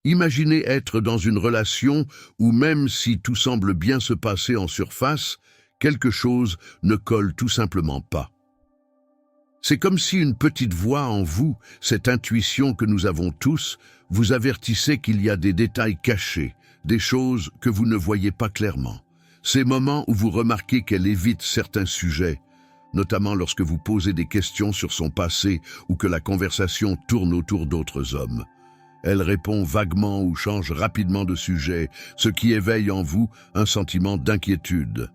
Imaginez être dans une relation où même si tout semble bien se passer en surface, quelque chose ne colle tout simplement pas. C'est comme si une petite voix en vous, cette intuition que nous avons tous, vous avertissait qu'il y a des détails cachés, des choses que vous ne voyez pas clairement. Ces moments où vous remarquez qu'elle évite certains sujets, notamment lorsque vous posez des questions sur son passé ou que la conversation tourne autour d'autres hommes. Elle répond vaguement ou change rapidement de sujet, ce qui éveille en vous un sentiment d'inquiétude.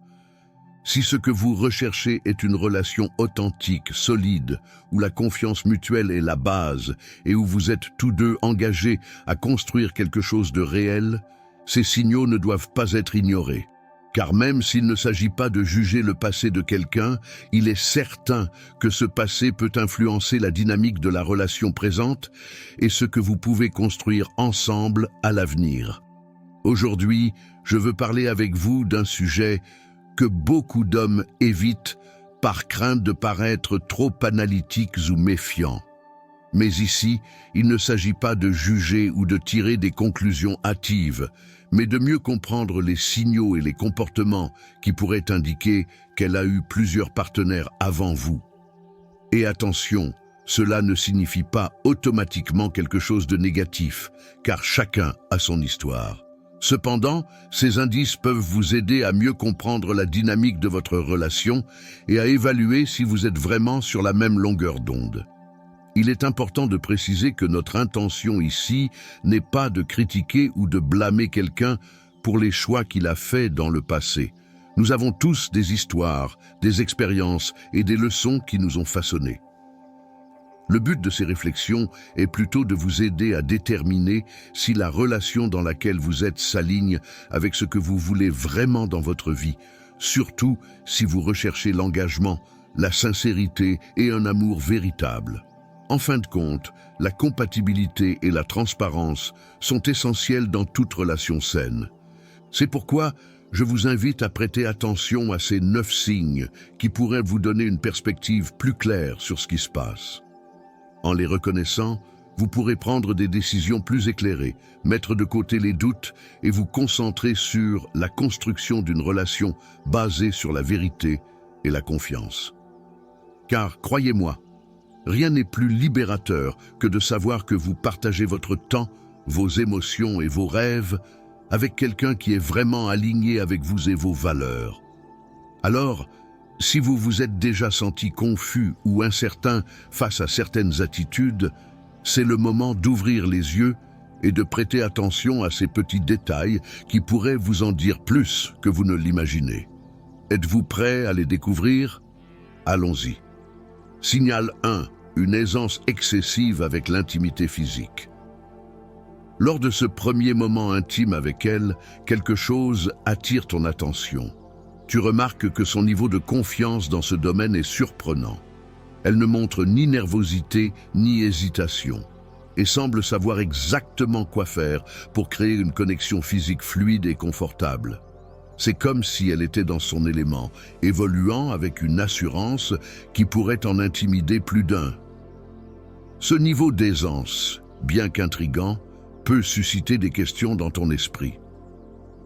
Si ce que vous recherchez est une relation authentique, solide, où la confiance mutuelle est la base et où vous êtes tous deux engagés à construire quelque chose de réel, ces signaux ne doivent pas être ignorés. Car même s'il ne s'agit pas de juger le passé de quelqu'un, il est certain que ce passé peut influencer la dynamique de la relation présente et ce que vous pouvez construire ensemble à l'avenir. Aujourd'hui, je veux parler avec vous d'un sujet que beaucoup d'hommes évitent par crainte de paraître trop analytiques ou méfiants. Mais ici, il ne s'agit pas de juger ou de tirer des conclusions hâtives, mais de mieux comprendre les signaux et les comportements qui pourraient indiquer qu'elle a eu plusieurs partenaires avant vous. Et attention, cela ne signifie pas automatiquement quelque chose de négatif, car chacun a son histoire. Cependant, ces indices peuvent vous aider à mieux comprendre la dynamique de votre relation et à évaluer si vous êtes vraiment sur la même longueur d'onde. Il est important de préciser que notre intention ici n'est pas de critiquer ou de blâmer quelqu'un pour les choix qu'il a faits dans le passé. Nous avons tous des histoires, des expériences et des leçons qui nous ont façonnés. Le but de ces réflexions est plutôt de vous aider à déterminer si la relation dans laquelle vous êtes s'aligne avec ce que vous voulez vraiment dans votre vie, surtout si vous recherchez l'engagement, la sincérité et un amour véritable. En fin de compte, la compatibilité et la transparence sont essentielles dans toute relation saine. C'est pourquoi je vous invite à prêter attention à ces 9 signes qui pourraient vous donner une perspective plus claire sur ce qui se passe. En les reconnaissant, vous pourrez prendre des décisions plus éclairées, mettre de côté les doutes et vous concentrer sur la construction d'une relation basée sur la vérité et la confiance. Car, croyez-moi, rien n'est plus libérateur que de savoir que vous partagez votre temps, vos émotions et vos rêves avec quelqu'un qui est vraiment aligné avec vous et vos valeurs. Alors, si vous vous êtes déjà senti confus ou incertain face à certaines attitudes, c'est le moment d'ouvrir les yeux et de prêter attention à ces petits détails qui pourraient vous en dire plus que vous ne l'imaginez. Êtes-vous prêt à les découvrir? Allons-y. Signal 1. Une aisance excessive avec l'intimité physique. Lors de ce premier moment intime avec elle, quelque chose attire ton attention. Tu remarques que son niveau de confiance dans ce domaine est surprenant. Elle ne montre ni nervosité ni hésitation et semble savoir exactement quoi faire pour créer une connexion physique fluide et confortable. C'est comme si elle était dans son élément, évoluant avec une assurance qui pourrait en intimider plus d'un. Ce niveau d'aisance, bien qu'intrigant, peut susciter des questions dans ton esprit.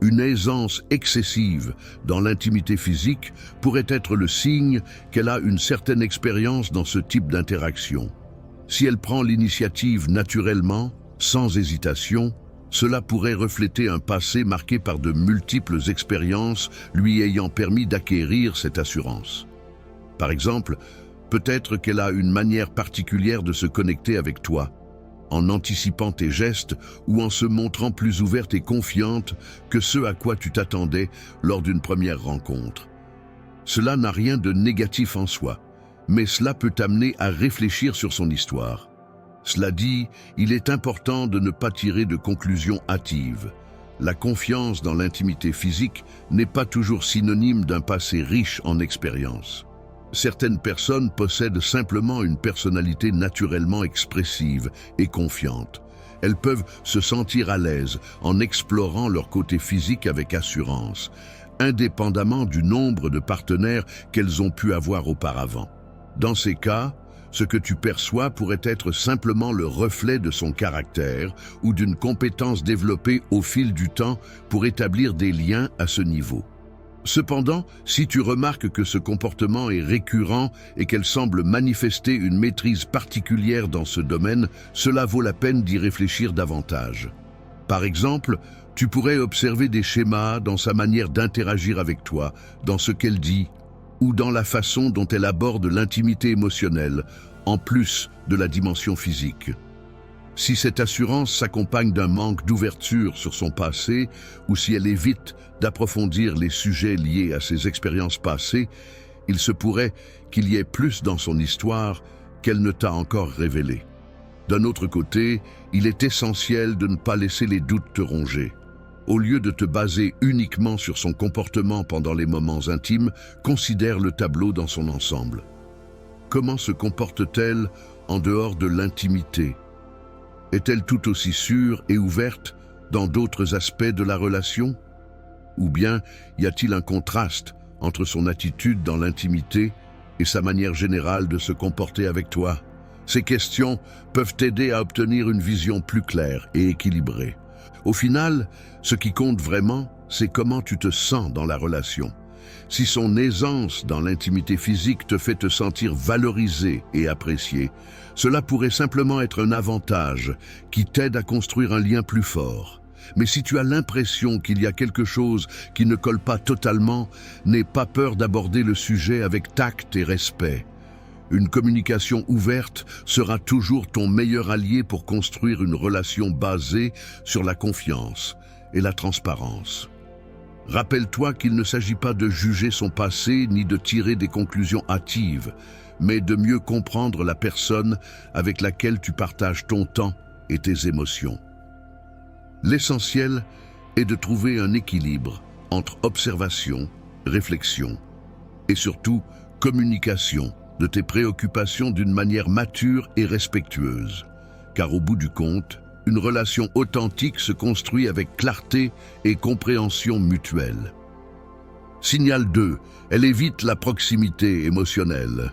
Une aisance excessive dans l'intimité physique pourrait être le signe qu'elle a une certaine expérience dans ce type d'interaction. Si elle prend l'initiative naturellement, sans hésitation, cela pourrait refléter un passé marqué par de multiples expériences lui ayant permis d'acquérir cette assurance. Par exemple, peut-être qu'elle a une manière particulière de se connecter avec toi, en anticipant tes gestes ou en se montrant plus ouverte et confiante que ce à quoi tu t'attendais lors d'une première rencontre. Cela n'a rien de négatif en soi, mais cela peut t'amener à réfléchir sur son histoire. Cela dit, il est important de ne pas tirer de conclusions hâtives. La confiance dans l'intimité physique n'est pas toujours synonyme d'un passé riche en expériences. Certaines personnes possèdent simplement une personnalité naturellement expressive et confiante. Elles peuvent se sentir à l'aise en explorant leur côté physique avec assurance, indépendamment du nombre de partenaires qu'elles ont pu avoir auparavant. Dans ces cas, Ce que tu perçois pourrait être simplement le reflet de son caractère ou d'une compétence développée au fil du temps pour établir des liens à ce niveau. Cependant, si tu remarques que ce comportement est récurrent et qu'elle semble manifester une maîtrise particulière dans ce domaine, cela vaut la peine d'y réfléchir davantage. Par exemple, tu pourrais observer des schémas dans sa manière d'interagir avec toi, dans ce qu'elle dit, ou dans la façon dont elle aborde l'intimité émotionnelle, en plus de la dimension physique. Si cette assurance s'accompagne d'un manque d'ouverture sur son passé, ou si elle évite d'approfondir les sujets liés à ses expériences passées, il se pourrait qu'il y ait plus dans son histoire qu'elle ne t'a encore révélé. D'un autre côté, il est essentiel de ne pas laisser les doutes te ronger. Au lieu de te baser uniquement sur son comportement pendant les moments intimes, considère le tableau dans son ensemble. Comment se comporte-t-elle en dehors de l'intimité? Est-elle tout aussi sûre et ouverte dans d'autres aspects de la relation? Ou bien y a-t-il un contraste entre son attitude dans l'intimité et sa manière générale de se comporter avec toi? Ces questions peuvent t'aider à obtenir une vision plus claire et équilibrée. Au final, ce qui compte vraiment, c'est comment tu te sens dans la relation. Si son aisance dans l'intimité physique te fait te sentir valorisé et apprécié, cela pourrait simplement être un avantage qui t'aide à construire un lien plus fort. Mais si tu as l'impression qu'il y a quelque chose qui ne colle pas totalement, n'aie pas peur d'aborder le sujet avec tact et respect. Une communication ouverte sera toujours ton meilleur allié pour construire une relation basée sur la confiance et la transparence. Rappelle-toi qu'il ne s'agit pas de juger son passé ni de tirer des conclusions hâtives, mais de mieux comprendre la personne avec laquelle tu partages ton temps et tes émotions. L'essentiel est de trouver un équilibre entre observation, réflexion et surtout communication de tes préoccupations d'une manière mature et respectueuse. Car au bout du compte, une relation authentique se construit avec clarté et compréhension mutuelle. Signal 2. Elle évite la proximité émotionnelle.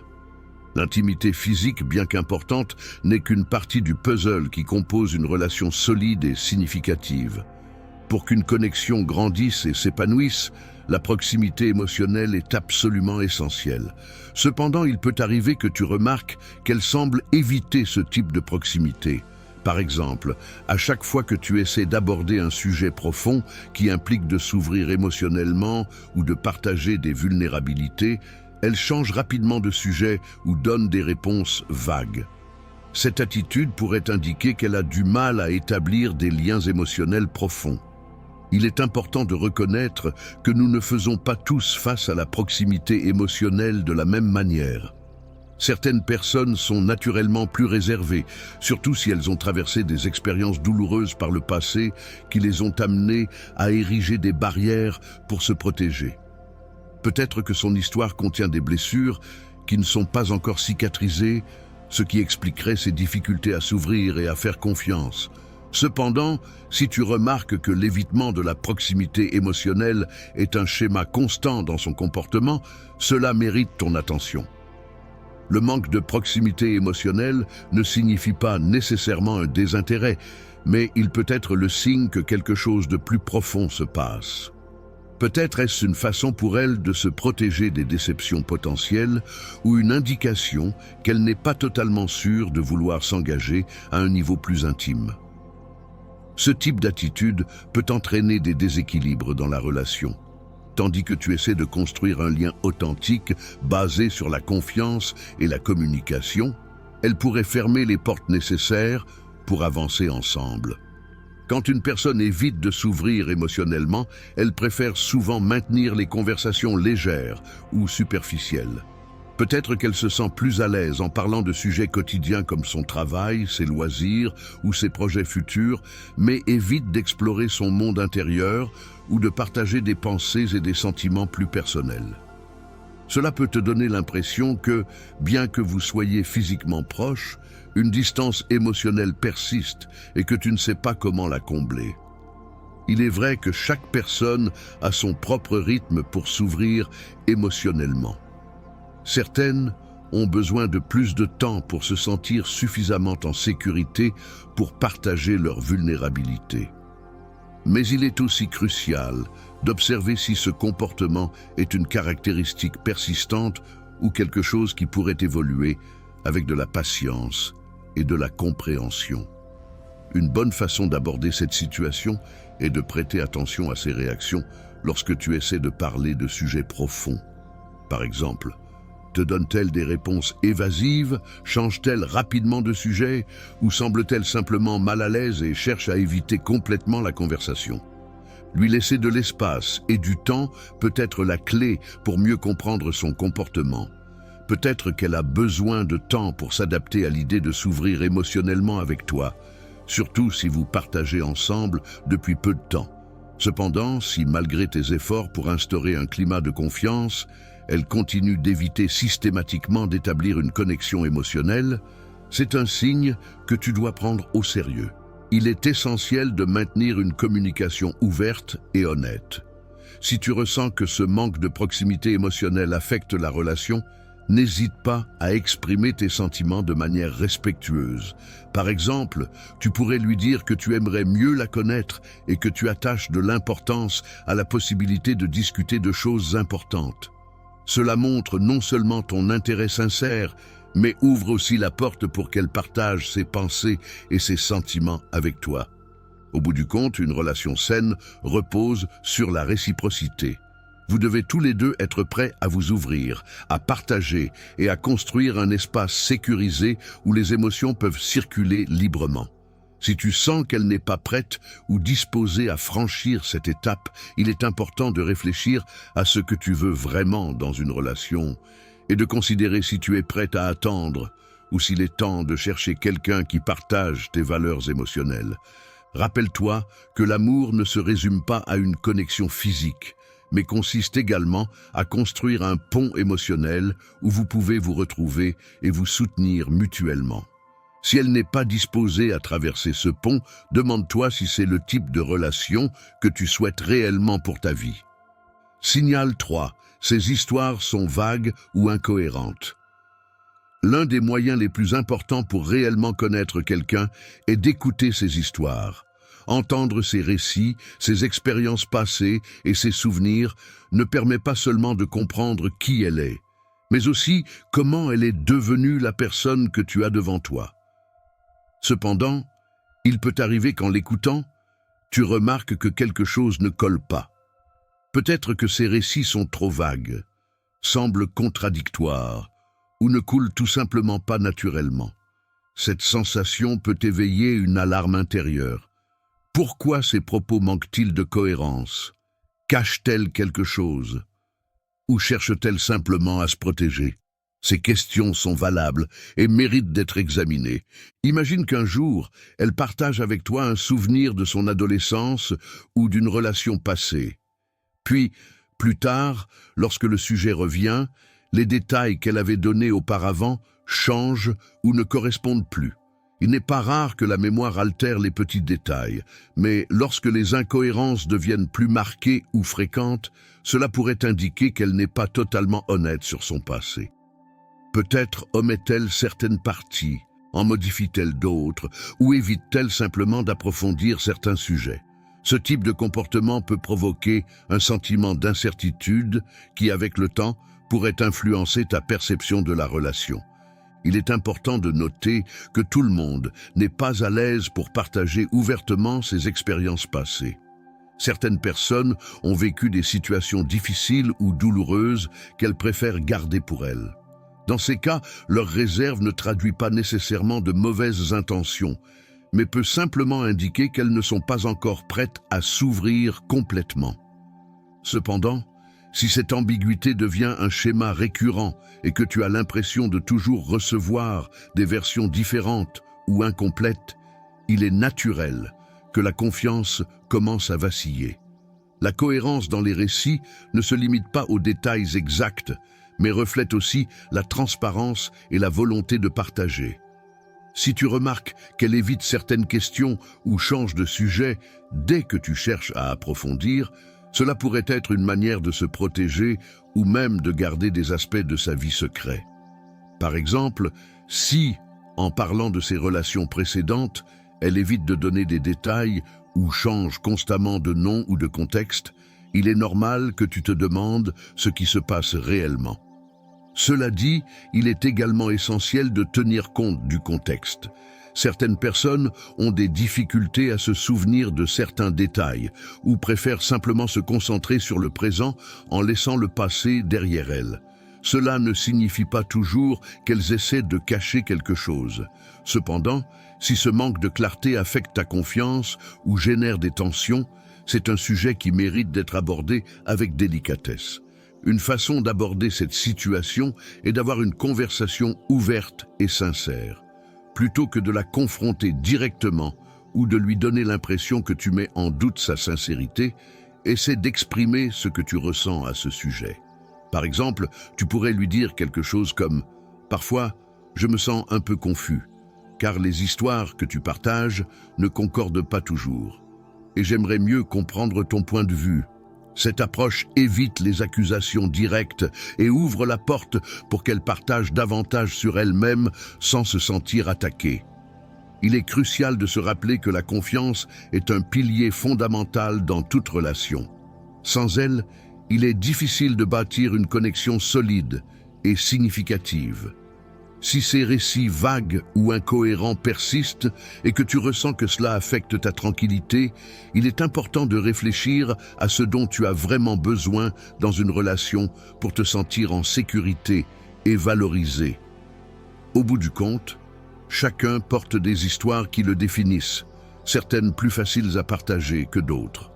L'intimité physique, bien qu'importante, n'est qu'une partie du puzzle qui compose une relation solide et significative. Pour qu'une connexion grandisse et s'épanouisse, la proximité émotionnelle est absolument essentielle. Cependant, il peut arriver que tu remarques qu'elle semble éviter ce type de proximité. Par exemple, à chaque fois que tu essaies d'aborder un sujet profond qui implique de s'ouvrir émotionnellement ou de partager des vulnérabilités, elle change rapidement de sujet ou donne des réponses vagues. Cette attitude pourrait indiquer qu'elle a du mal à établir des liens émotionnels profonds. Il est important de reconnaître que nous ne faisons pas tous face à la proximité émotionnelle de la même manière. Certaines personnes sont naturellement plus réservées, surtout si elles ont traversé des expériences douloureuses par le passé qui les ont amenées à ériger des barrières pour se protéger. Peut-être que son histoire contient des blessures qui ne sont pas encore cicatrisées, ce qui expliquerait ses difficultés à s'ouvrir et à faire confiance. Cependant, si tu remarques que l'évitement de la proximité émotionnelle est un schéma constant dans son comportement, cela mérite ton attention. Le manque de proximité émotionnelle ne signifie pas nécessairement un désintérêt, mais il peut être le signe que quelque chose de plus profond se passe. Peut-être est-ce une façon pour elle de se protéger des déceptions potentielles ou une indication qu'elle n'est pas totalement sûre de vouloir s'engager à un niveau plus intime. Ce type d'attitude peut entraîner des déséquilibres dans la relation. Tandis que tu essaies de construire un lien authentique basé sur la confiance et la communication, elle pourrait fermer les portes nécessaires pour avancer ensemble. Quand une personne évite de s'ouvrir émotionnellement, elle préfère souvent maintenir les conversations légères ou superficielles. Peut-être qu'elle se sent plus à l'aise en parlant de sujets quotidiens comme son travail, ses loisirs ou ses projets futurs, mais évite d'explorer son monde intérieur ou de partager des pensées et des sentiments plus personnels. Cela peut te donner l'impression que, bien que vous soyez physiquement proches, une distance émotionnelle persiste et que tu ne sais pas comment la combler. Il est vrai que chaque personne a son propre rythme pour s'ouvrir émotionnellement. Certaines ont besoin de plus de temps pour se sentir suffisamment en sécurité pour partager leur vulnérabilité. Mais il est aussi crucial d'observer si ce comportement est une caractéristique persistante ou quelque chose qui pourrait évoluer avec de la patience et de la compréhension. Une bonne façon d'aborder cette situation est de prêter attention à ses réactions lorsque tu essaies de parler de sujets profonds. Par exemple, te donne-t-elle des réponses évasives, change-t-elle rapidement de sujet ou semble-t-elle simplement mal à l'aise et cherche à éviter complètement la conversation? Lui laisser de l'espace et du temps peut être la clé pour mieux comprendre son comportement. Peut-être qu'elle a besoin de temps pour s'adapter à l'idée de s'ouvrir émotionnellement avec toi, surtout si vous partagez ensemble depuis peu de temps. Cependant, si malgré tes efforts pour instaurer un climat de confiance, elle continue d'éviter systématiquement d'établir une connexion émotionnelle, c'est un signe que tu dois prendre au sérieux. Il est essentiel de maintenir une communication ouverte et honnête. Si tu ressens que ce manque de proximité émotionnelle affecte la relation, n'hésite pas à exprimer tes sentiments de manière respectueuse. Par exemple, tu pourrais lui dire que tu aimerais mieux la connaître et que tu attaches de l'importance à la possibilité de discuter de choses importantes. Cela montre non seulement ton intérêt sincère, mais ouvre aussi la porte pour qu'elle partage ses pensées et ses sentiments avec toi. Au bout du compte, une relation saine repose sur la réciprocité. Vous devez tous les deux être prêts à vous ouvrir, à partager et à construire un espace sécurisé où les émotions peuvent circuler librement. Si tu sens qu'elle n'est pas prête ou disposée à franchir cette étape, il est important de réfléchir à ce que tu veux vraiment dans une relation et de considérer si tu es prête à attendre ou s'il est temps de chercher quelqu'un qui partage tes valeurs émotionnelles. Rappelle-toi que l'amour ne se résume pas à une connexion physique, mais consiste également à construire un pont émotionnel où vous pouvez vous retrouver et vous soutenir mutuellement. Si elle n'est pas disposée à traverser ce pont, demande-toi si c'est le type de relation que tu souhaites réellement pour ta vie. Signal 3. Ces histoires sont vagues ou incohérentes. L'un des moyens les plus importants pour réellement connaître quelqu'un est d'écouter ses histoires. Entendre ses récits, ses expériences passées et ses souvenirs ne permet pas seulement de comprendre qui elle est, mais aussi comment elle est devenue la personne que tu as devant toi. Cependant, il peut arriver qu'en l'écoutant, tu remarques que quelque chose ne colle pas. Peut-être que ces récits sont trop vagues, semblent contradictoires ou ne coulent tout simplement pas naturellement. Cette sensation peut éveiller une alarme intérieure. Pourquoi ces propos manquent-ils de cohérence? Cache-t-elle quelque chose? Ou cherche-t-elle simplement à se protéger? Ces questions sont valables et méritent d'être examinées. Imagine qu'un jour, elle partage avec toi un souvenir de son adolescence ou d'une relation passée. Puis, plus tard, lorsque le sujet revient, les détails qu'elle avait donnés auparavant changent ou ne correspondent plus. Il n'est pas rare que la mémoire altère les petits détails, mais lorsque les incohérences deviennent plus marquées ou fréquentes, cela pourrait indiquer qu'elle n'est pas totalement honnête sur son passé. Peut-être omet-elle certaines parties, en modifie-t-elle d'autres, ou évite-t-elle simplement d'approfondir certains sujets. Ce type de comportement peut provoquer un sentiment d'incertitude qui, avec le temps, pourrait influencer ta perception de la relation. Il est important de noter que tout le monde n'est pas à l'aise pour partager ouvertement ses expériences passées. Certaines personnes ont vécu des situations difficiles ou douloureuses qu'elles préfèrent garder pour elles. Dans ces cas, leur réserve ne traduit pas nécessairement de mauvaises intentions, mais peut simplement indiquer qu'elles ne sont pas encore prêtes à s'ouvrir complètement. Cependant, si cette ambiguïté devient un schéma récurrent et que tu as l'impression de toujours recevoir des versions différentes ou incomplètes, il est naturel que la confiance commence à vaciller. La cohérence dans les récits ne se limite pas aux détails exacts, mais reflète aussi la transparence et la volonté de partager. Si tu remarques qu'elle évite certaines questions ou change de sujet dès que tu cherches à approfondir, cela pourrait être une manière de se protéger ou même de garder des aspects de sa vie secret. Par exemple, si, en parlant de ses relations précédentes, elle évite de donner des détails ou change constamment de nom ou de contexte, il est normal que tu te demandes ce qui se passe réellement. Cela dit, il est également essentiel de tenir compte du contexte. Certaines personnes ont des difficultés à se souvenir de certains détails ou préfèrent simplement se concentrer sur le présent en laissant le passé derrière elles. Cela ne signifie pas toujours qu'elles essaient de cacher quelque chose. Cependant, si ce manque de clarté affecte ta confiance ou génère des tensions, c'est un sujet qui mérite d'être abordé avec délicatesse. Une façon d'aborder cette situation est d'avoir une conversation ouverte et sincère. Plutôt que de la confronter directement ou de lui donner l'impression que tu mets en doute sa sincérité, essaie d'exprimer ce que tu ressens à ce sujet. Par exemple, tu pourrais lui dire quelque chose comme « Parfois, je me sens un peu confus, car les histoires que tu partages ne concordent pas toujours. Et j'aimerais mieux comprendre ton point de vue. » Cette approche évite les accusations directes et ouvre la porte pour qu'elle partage davantage sur elle-même sans se sentir attaquée. Il est crucial de se rappeler que la confiance est un pilier fondamental dans toute relation. Sans elle, il est difficile de bâtir une connexion solide et significative. Si ces récits vagues ou incohérents persistent et que tu ressens que cela affecte ta tranquillité, il est important de réfléchir à ce dont tu as vraiment besoin dans une relation pour te sentir en sécurité et valorisé. Au bout du compte, chacun porte des histoires qui le définissent, certaines plus faciles à partager que d'autres.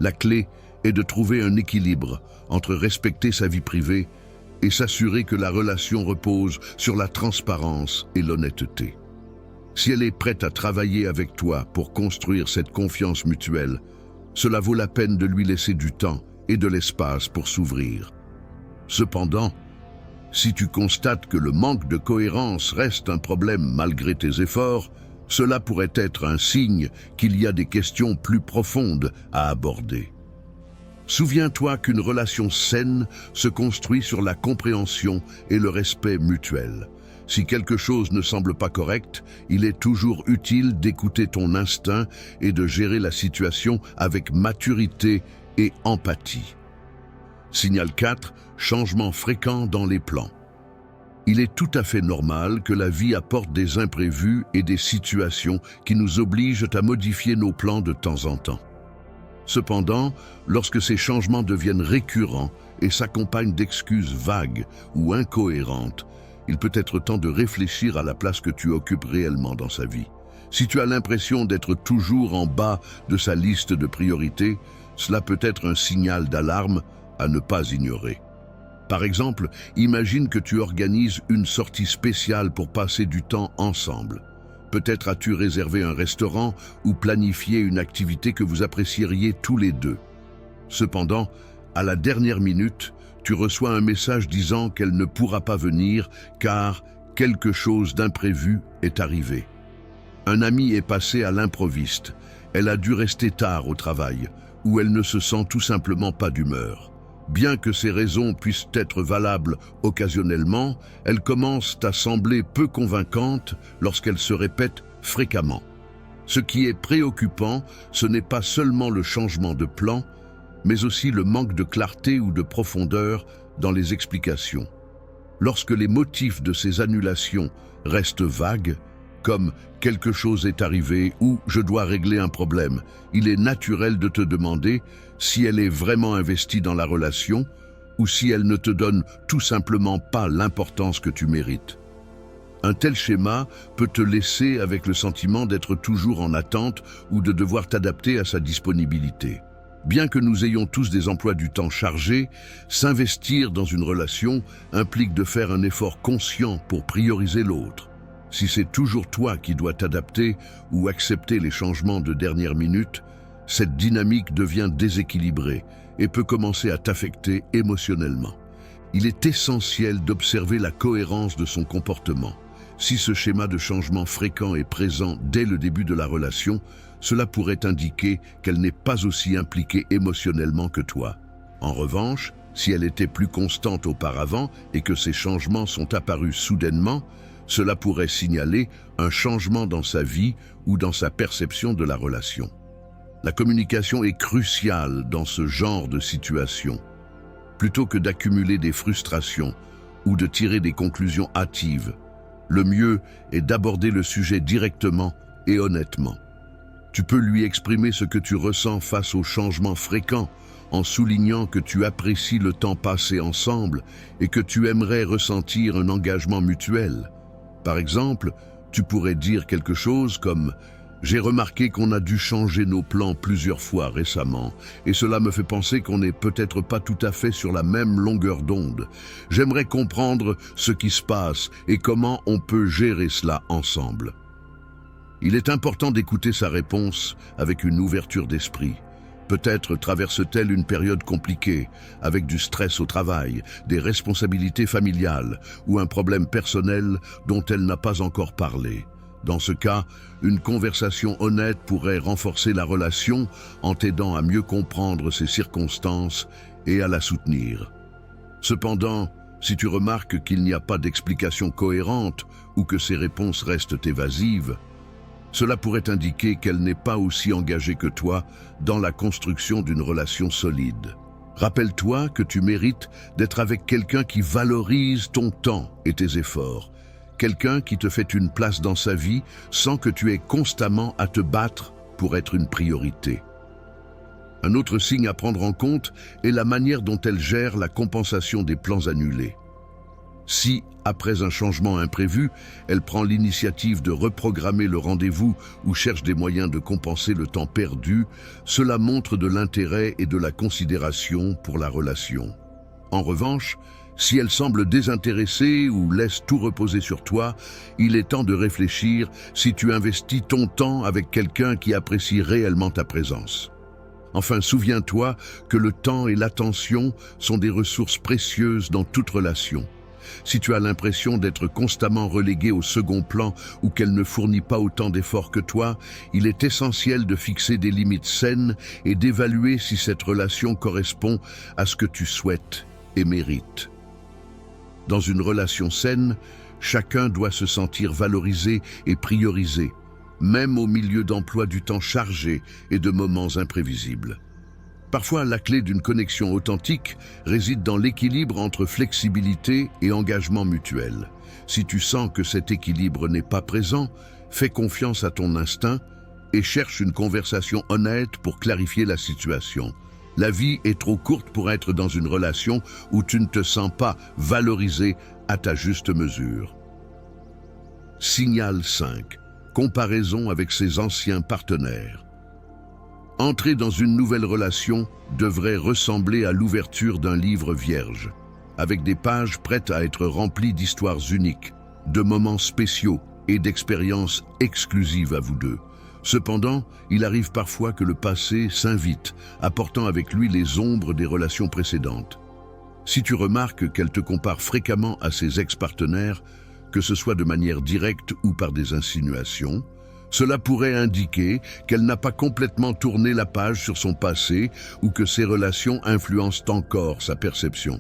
La clé est de trouver un équilibre entre respecter sa vie privée et s'assurer que la relation repose sur la transparence et l'honnêteté. Si elle est prête à travailler avec toi pour construire cette confiance mutuelle, cela vaut la peine de lui laisser du temps et de l'espace pour s'ouvrir. Cependant, si tu constates que le manque de cohérence reste un problème malgré tes efforts, cela pourrait être un signe qu'il y a des questions plus profondes à aborder. Souviens-toi qu'une relation saine se construit sur la compréhension et le respect mutuel. Si quelque chose ne semble pas correct, il est toujours utile d'écouter ton instinct et de gérer la situation avec maturité et empathie. Signal 4, changement fréquent dans les plans. Il est tout à fait normal que la vie apporte des imprévus et des situations qui nous obligent à modifier nos plans de temps en temps. Cependant, lorsque ces changements deviennent récurrents et s'accompagnent d'excuses vagues ou incohérentes, il peut être temps de réfléchir à la place que tu occupes réellement dans sa vie. Si tu as l'impression d'être toujours en bas de sa liste de priorités, cela peut être un signal d'alarme à ne pas ignorer. Par exemple, imagine que tu organises une sortie spéciale pour passer du temps ensemble. Peut-être as-tu réservé un restaurant ou planifié une activité que vous apprécieriez tous les deux. Cependant, à la dernière minute, tu reçois un message disant qu'elle ne pourra pas venir car quelque chose d'imprévu est arrivé. Un ami est passé à l'improviste. Elle a dû rester tard au travail ou elle ne se sent tout simplement pas d'humeur. Bien que ces raisons puissent être valables occasionnellement, elles commencent à sembler peu convaincantes lorsqu'elles se répètent fréquemment. Ce qui est préoccupant, ce n'est pas seulement le changement de plan, mais aussi le manque de clarté ou de profondeur dans les explications. Lorsque les motifs de ces annulations restent vagues, comme « quelque chose est arrivé » ou « je dois régler un problème », il est naturel de te demander si elle est vraiment investie dans la relation ou si elle ne te donne tout simplement pas l'importance que tu mérites. Un tel schéma peut te laisser avec le sentiment d'être toujours en attente ou de devoir t'adapter à sa disponibilité. Bien que nous ayons tous des emplois du temps chargés, s'investir dans une relation implique de faire un effort conscient pour prioriser l'autre. Si c'est toujours toi qui dois t'adapter ou accepter les changements de dernière minute, cette dynamique devient déséquilibrée et peut commencer à t'affecter émotionnellement. Il est essentiel d'observer la cohérence de son comportement. Si ce schéma de changement fréquent est présent dès le début de la relation, cela pourrait indiquer qu'elle n'est pas aussi impliquée émotionnellement que toi. En revanche, Si elle était plus constante auparavant et que ces changements sont apparus soudainement, cela pourrait signaler un changement dans sa vie ou dans sa perception de la relation. La communication est cruciale dans ce genre de situation. Plutôt que d'accumuler des frustrations ou de tirer des conclusions hâtives, le mieux est d'aborder le sujet directement et honnêtement. Tu peux lui exprimer ce que tu ressens face aux changements fréquents en soulignant que tu apprécies le temps passé ensemble et que tu aimerais ressentir un engagement mutuel. Par exemple, tu pourrais dire quelque chose comme « J'ai remarqué qu'on a dû changer nos plans plusieurs fois récemment et cela me fait penser qu'on n'est peut-être pas tout à fait sur la même longueur d'onde. J'aimerais comprendre ce qui se passe et comment on peut gérer cela ensemble. » Il est important d'écouter sa réponse avec une ouverture d'esprit. Peut-être traverse-t-elle une période compliquée, avec du stress au travail, des responsabilités familiales ou un problème personnel dont elle n'a pas encore parlé. Dans ce cas, une conversation honnête pourrait renforcer la relation en t'aidant à mieux comprendre ses circonstances et à la soutenir. Cependant, si tu remarques qu'il n'y a pas d'explication cohérente ou que ses réponses restent évasives, cela pourrait indiquer qu'elle n'est pas aussi engagée que toi dans la construction d'une relation solide. Rappelle-toi que tu mérites d'être avec quelqu'un qui valorise ton temps et tes efforts, quelqu'un qui te fait une place dans sa vie sans que tu aies constamment à te battre pour être une priorité. Un autre signe à prendre en compte est la manière dont elle gère la compensation des plans annulés. Si, après un changement imprévu, elle prend l'initiative de reprogrammer le rendez-vous ou cherche des moyens de compenser le temps perdu, cela montre de l'intérêt et de la considération pour la relation. En revanche, si elle semble désintéressée ou laisse tout reposer sur toi, il est temps de réfléchir si tu investis ton temps avec quelqu'un qui apprécie réellement ta présence. Enfin, souviens-toi que le temps et l'attention sont des ressources précieuses dans toute relation. Si tu as l'impression d'être constamment relégué au second plan ou qu'elle ne fournit pas autant d'efforts que toi, il est essentiel de fixer des limites saines et d'évaluer si cette relation correspond à ce que tu souhaites et mérites. Dans une relation saine, chacun doit se sentir valorisé et priorisé, même au milieu d'emplois du temps chargés et de moments imprévisibles. Parfois, la clé d'une connexion authentique réside dans l'équilibre entre flexibilité et engagement mutuel. Si tu sens que cet équilibre n'est pas présent, fais confiance à ton instinct et cherche une conversation honnête pour clarifier la situation. La vie est trop courte pour être dans une relation où tu ne te sens pas valorisé à ta juste mesure. Signal 5. Comparaison avec ses anciens partenaires. Entrer dans une nouvelle relation devrait ressembler à l'ouverture d'un livre vierge, avec des pages prêtes à être remplies d'histoires uniques, de moments spéciaux et d'expériences exclusives à vous deux. Cependant, il arrive parfois que le passé s'invite, apportant avec lui les ombres des relations précédentes. Si tu remarques qu'elle te compare fréquemment à ses ex-partenaires, que ce soit de manière directe ou par des insinuations, cela pourrait indiquer qu'elle n'a pas complètement tourné la page sur son passé ou que ses relations influencent encore sa perception.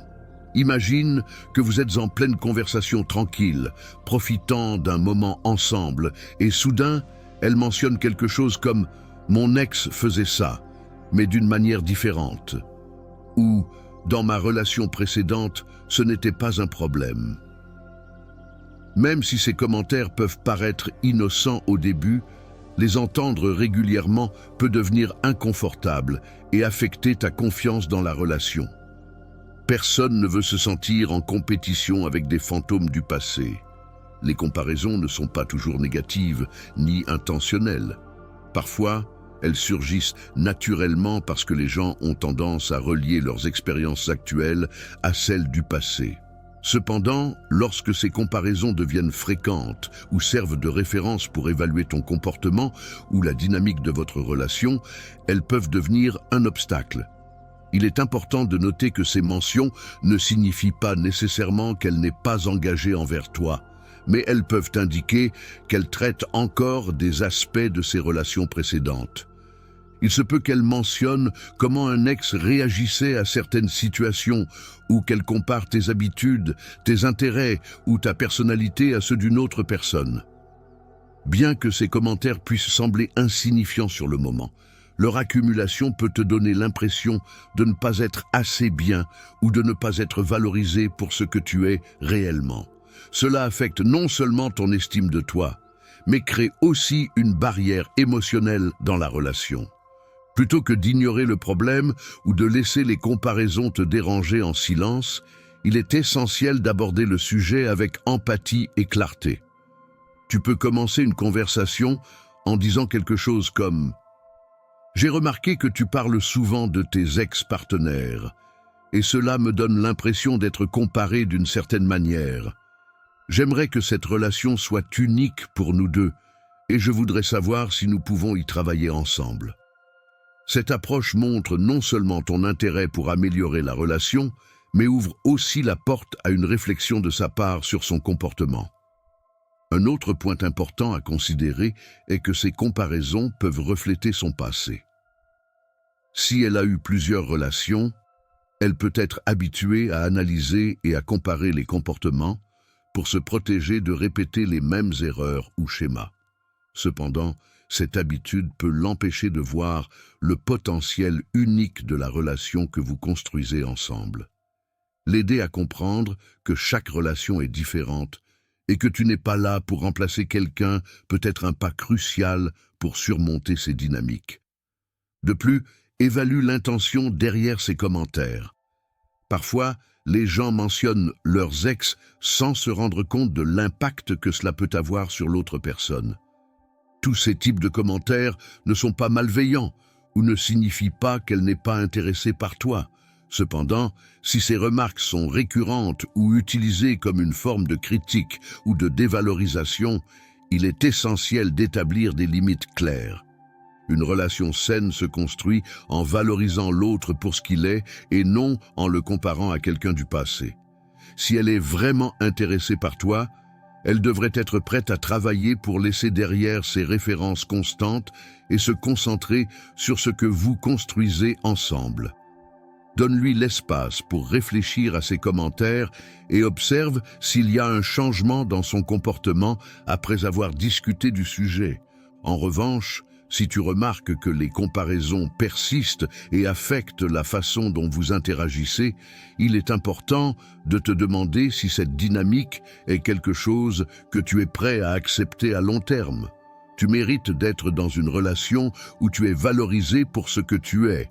Imagine que vous êtes en pleine conversation tranquille, profitant d'un moment ensemble, et soudain, elle mentionne quelque chose comme « mon ex faisait ça, mais d'une manière différente » ou « dans ma relation précédente, ce n'était pas un problème ». Même si ces commentaires peuvent paraître innocents au début, les entendre régulièrement peut devenir inconfortable et affecter ta confiance dans la relation. Personne ne veut se sentir en compétition avec des fantômes du passé. Les comparaisons ne sont pas toujours négatives ni intentionnelles. Parfois, elles surgissent naturellement parce que les gens ont tendance à relier leurs expériences actuelles à celles du passé. Cependant, lorsque ces comparaisons deviennent fréquentes ou servent de référence pour évaluer ton comportement ou la dynamique de votre relation, elles peuvent devenir un obstacle. Il est important de noter que ces mentions ne signifient pas nécessairement qu'elle n'est pas engagée envers toi, mais elles peuvent indiquer qu'elle traite encore des aspects de ses relations précédentes. Il se peut qu'elle mentionne comment un ex réagissait à certaines situations ou qu'elle compare tes habitudes, tes intérêts ou ta personnalité à ceux d'une autre personne. Bien que ces commentaires puissent sembler insignifiants sur le moment, leur accumulation peut te donner l'impression de ne pas être assez bien ou de ne pas être valorisé pour ce que tu es réellement. Cela affecte non seulement ton estime de toi, mais crée aussi une barrière émotionnelle dans la relation. Plutôt que d'ignorer le problème ou de laisser les comparaisons te déranger en silence, il est essentiel d'aborder le sujet avec empathie et clarté. Tu peux commencer une conversation en disant quelque chose comme « J'ai remarqué que tu parles souvent de tes ex-partenaires, et cela me donne l'impression d'être comparé d'une certaine manière. J'aimerais que cette relation soit unique pour nous deux, et je voudrais savoir si nous pouvons y travailler ensemble. » Cette approche montre non seulement ton intérêt pour améliorer la relation, mais ouvre aussi la porte à une réflexion de sa part sur son comportement. Un autre point important à considérer est que ces comparaisons peuvent refléter son passé. Si elle a eu plusieurs relations, elle peut être habituée à analyser et à comparer les comportements pour se protéger de répéter les mêmes erreurs ou schémas. Cependant, cette habitude peut l'empêcher de voir le potentiel unique de la relation que vous construisez ensemble. L'aider à comprendre que chaque relation est différente et que tu n'es pas là pour remplacer quelqu'un peut être un pas crucial pour surmonter ces dynamiques. De plus, évalue l'intention derrière ces commentaires. Parfois, les gens mentionnent leurs ex sans se rendre compte de l'impact que cela peut avoir sur l'autre personne. Tous ces types de commentaires ne sont pas malveillants ou ne signifient pas qu'elle n'est pas intéressée par toi. Cependant, si ces remarques sont récurrentes ou utilisées comme une forme de critique ou de dévalorisation, il est essentiel d'établir des limites claires. Une relation saine se construit en valorisant l'autre pour ce qu'il est et non en le comparant à quelqu'un du passé. Si elle est vraiment intéressée par toi, elle devrait être prête à travailler pour laisser derrière ses références constantes et se concentrer sur ce que vous construisez ensemble. Donne-lui l'espace pour réfléchir à ses commentaires et observe s'il y a un changement dans son comportement après avoir discuté du sujet. En revanche, si tu remarques que les comparaisons persistent et affectent la façon dont vous interagissez, il est important de te demander si cette dynamique est quelque chose que tu es prêt à accepter à long terme. Tu mérites d'être dans une relation où tu es valorisé pour ce que tu es,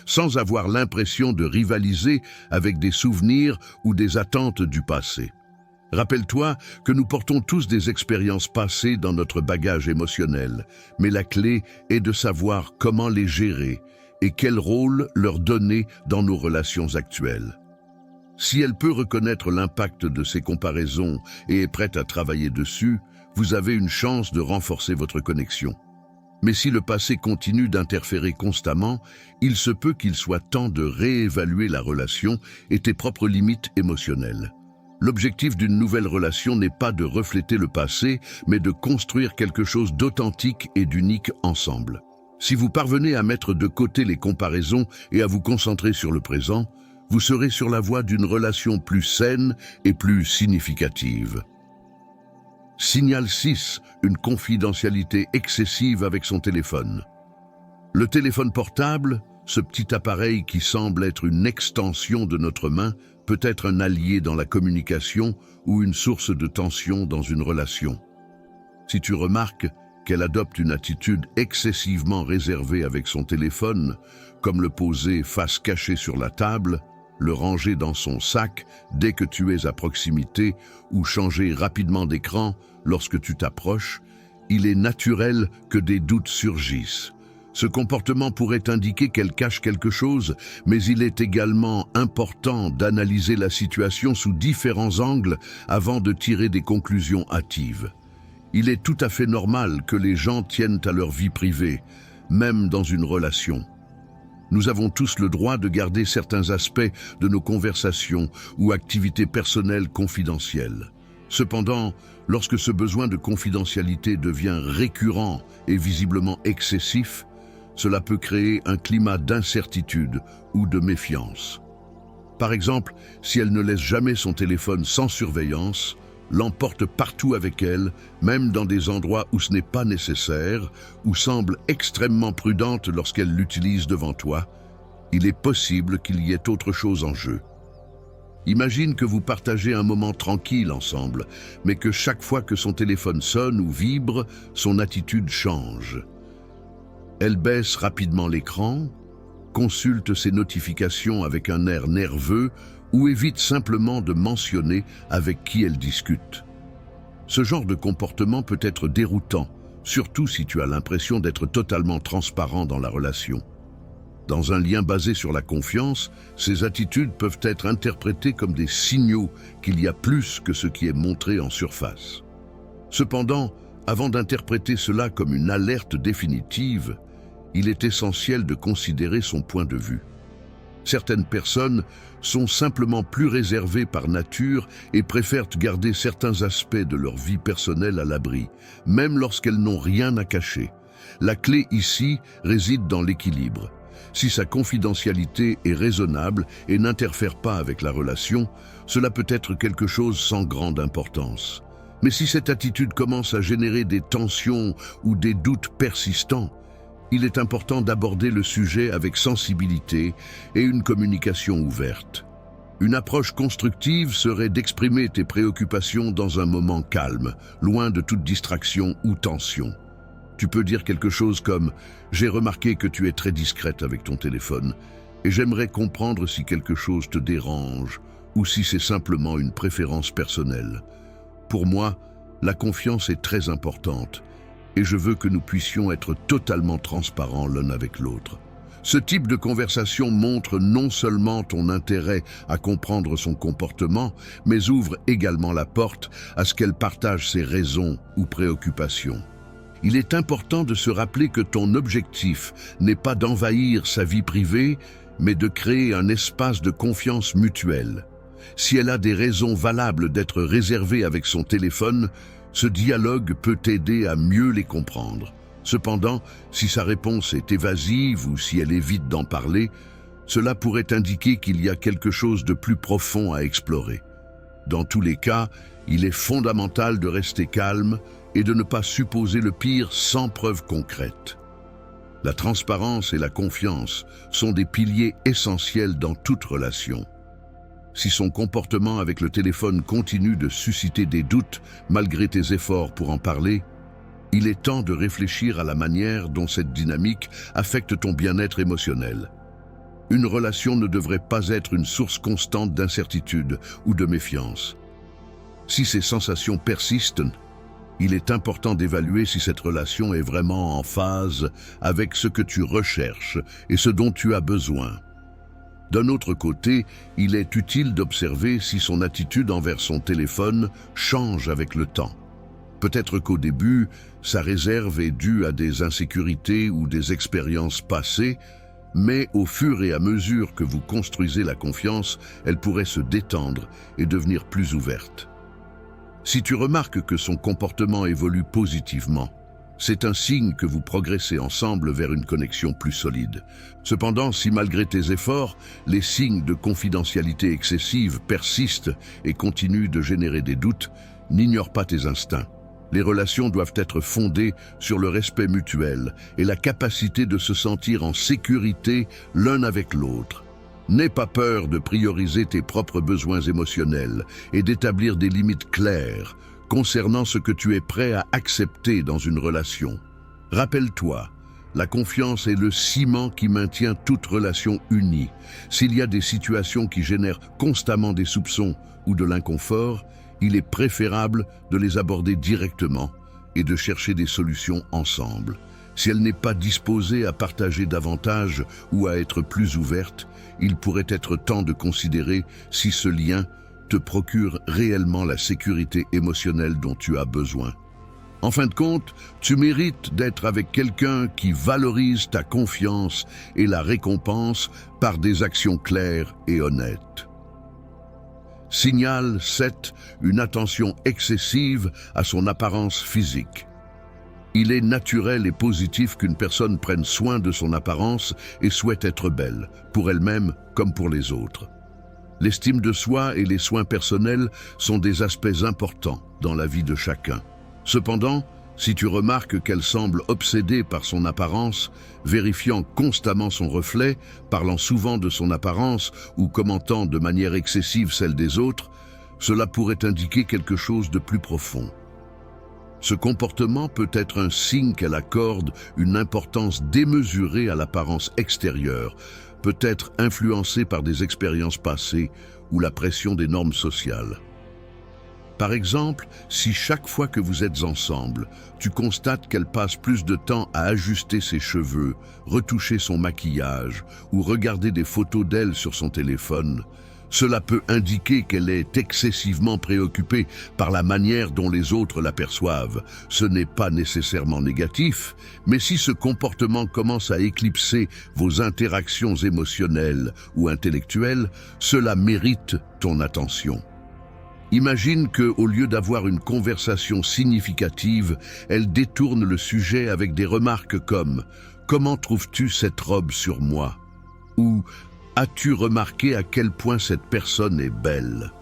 sans avoir l'impression de rivaliser avec des souvenirs ou des attentes du passé. Rappelle-toi que nous portons tous des expériences passées dans notre bagage émotionnel, mais la clé est de savoir comment les gérer et quel rôle leur donner dans nos relations actuelles. Si elle peut reconnaître l'impact de ces comparaisons et est prête à travailler dessus, vous avez une chance de renforcer votre connexion. Mais si le passé continue d'interférer constamment, il se peut qu'il soit temps de réévaluer la relation et tes propres limites émotionnelles. L'objectif d'une nouvelle relation n'est pas de refléter le passé, mais de construire quelque chose d'authentique et d'unique ensemble. Si vous parvenez à mettre de côté les comparaisons et à vous concentrer sur le présent, vous serez sur la voie d'une relation plus saine et plus significative. Signal 6, une confidentialité excessive avec son téléphone. Le téléphone portable, ce petit appareil qui semble être une extension de notre main, peut être un allié dans la communication ou une source de tension dans une relation. Si tu remarques qu'elle adopte une attitude excessivement réservée avec son téléphone, comme le poser face cachée sur la table, le ranger dans son sac dès que tu es à proximité ou changer rapidement d'écran lorsque tu t'approches, il est naturel que des doutes surgissent. Ce comportement pourrait indiquer qu'elle cache quelque chose, mais il est également important d'analyser la situation sous différents angles avant de tirer des conclusions hâtives. Il est tout à fait normal que les gens tiennent à leur vie privée, même dans une relation. Nous avons tous le droit de garder certains aspects de nos conversations ou activités personnelles confidentielles. Cependant, lorsque ce besoin de confidentialité devient récurrent et visiblement excessif, cela peut créer un climat d'incertitude ou de méfiance. Par exemple, si elle ne laisse jamais son téléphone sans surveillance, l'emporte partout avec elle, même dans des endroits où ce n'est pas nécessaire, ou semble extrêmement prudente lorsqu'elle l'utilise devant toi, il est possible qu'il y ait autre chose en jeu. Imagine que vous partagez un moment tranquille ensemble, mais que chaque fois que son téléphone sonne ou vibre, son attitude change. Elle baisse rapidement l'écran, consulte ses notifications avec un air nerveux ou évite simplement de mentionner avec qui elle discute. Ce genre de comportement peut être déroutant, surtout si tu as l'impression d'être totalement transparent dans la relation. Dans un lien basé sur la confiance, ces attitudes peuvent être interprétées comme des signaux qu'il y a plus que ce qui est montré en surface. Cependant, avant d'interpréter cela comme une alerte définitive, il est essentiel de considérer son point de vue. Certaines personnes sont simplement plus réservées par nature et préfèrent garder certains aspects de leur vie personnelle à l'abri, même lorsqu'elles n'ont rien à cacher. La clé ici réside dans l'équilibre. Si sa confidentialité est raisonnable et n'interfère pas avec la relation, cela peut être quelque chose sans grande importance. Mais si cette attitude commence à générer des tensions ou des doutes persistants, il est important d'aborder le sujet avec sensibilité et une communication ouverte. Une approche constructive serait d'exprimer tes préoccupations dans un moment calme, loin de toute distraction ou tension. Tu peux dire quelque chose comme « J'ai remarqué que tu es très discrète avec ton téléphone et j'aimerais comprendre si quelque chose te dérange ou si c'est simplement une préférence personnelle. Pour moi, la confiance est très importante et je veux que nous puissions être totalement transparents l'un avec l'autre. » Ce type de conversation montre non seulement ton intérêt à comprendre son comportement, mais ouvre également la porte à ce qu'elle partage ses raisons ou préoccupations. Il est important de se rappeler que ton objectif n'est pas d'envahir sa vie privée, mais de créer un espace de confiance mutuelle. Si elle a des raisons valables d'être réservée avec son téléphone, ce dialogue peut t'aider à mieux les comprendre. Cependant, si sa réponse est évasive ou si elle évite d'en parler, cela pourrait indiquer qu'il y a quelque chose de plus profond à explorer. Dans tous les cas, il est fondamental de rester calme et de ne pas supposer le pire sans preuve concrète. La transparence et la confiance sont des piliers essentiels dans toute relation. Si son comportement avec le téléphone continue de susciter des doutes malgré tes efforts pour en parler, il est temps de réfléchir à la manière dont cette dynamique affecte ton bien-être émotionnel. Une relation ne devrait pas être une source constante d'incertitude ou de méfiance. Si ces sensations persistent, il est important d'évaluer si cette relation est vraiment en phase avec ce que tu recherches et ce dont tu as besoin. D'un autre côté, il est utile d'observer si son attitude envers son téléphone change avec le temps. Peut-être qu'au début, sa réserve est due à des insécurités ou des expériences passées, mais au fur et à mesure que vous construisez la confiance, elle pourrait se détendre et devenir plus ouverte. Si tu remarques que son comportement évolue positivement, c'est un signe que vous progressez ensemble vers une connexion plus solide. Cependant, si malgré tes efforts, les signes de confidentialité excessive persistent et continuent de générer des doutes, n'ignore pas tes instincts. Les relations doivent être fondées sur le respect mutuel et la capacité de se sentir en sécurité l'un avec l'autre. N'aie pas peur de prioriser tes propres besoins émotionnels et d'établir des limites claires concernant ce que tu es prêt à accepter dans une relation. Rappelle-toi, la confiance est le ciment qui maintient toute relation unie. S'il y a des situations qui génèrent constamment des soupçons ou de l'inconfort, il est préférable de les aborder directement et de chercher des solutions ensemble. Si elle n'est pas disposée à partager davantage ou à être plus ouverte, il pourrait être temps de considérer si ce lien te procure réellement la sécurité émotionnelle dont tu as besoin. En fin de compte, tu mérites d'être avec quelqu'un qui valorise ta confiance et la récompense par des actions claires et honnêtes. Signal 7, une attention excessive à son apparence physique. Il est naturel et positif qu'une personne prenne soin de son apparence et souhaite être belle, pour elle-même comme pour les autres. L'estime de soi et les soins personnels sont des aspects importants dans la vie de chacun. Cependant, si tu remarques qu'elle semble obsédée par son apparence, vérifiant constamment son reflet, parlant souvent de son apparence ou commentant de manière excessive celle des autres, cela pourrait indiquer quelque chose de plus profond. Ce comportement peut être un signe qu'elle accorde une importance démesurée à l'apparence extérieure, peut être influencée par des expériences passées ou la pression des normes sociales. Par exemple, si chaque fois que vous êtes ensemble, tu constates qu'elle passe plus de temps à ajuster ses cheveux, retoucher son maquillage ou regarder des photos d'elle sur son téléphone, cela peut indiquer qu'elle est excessivement préoccupée par la manière dont les autres l'aperçoivent. Ce n'est pas nécessairement négatif, mais si ce comportement commence à éclipser vos interactions émotionnelles ou intellectuelles, cela mérite ton attention. Imagine qu'au lieu d'avoir une conversation significative, elle détourne le sujet avec des remarques comme « Comment trouves-tu cette robe sur moi ?» ou « As-tu remarqué à quel point cette personne est belle ?»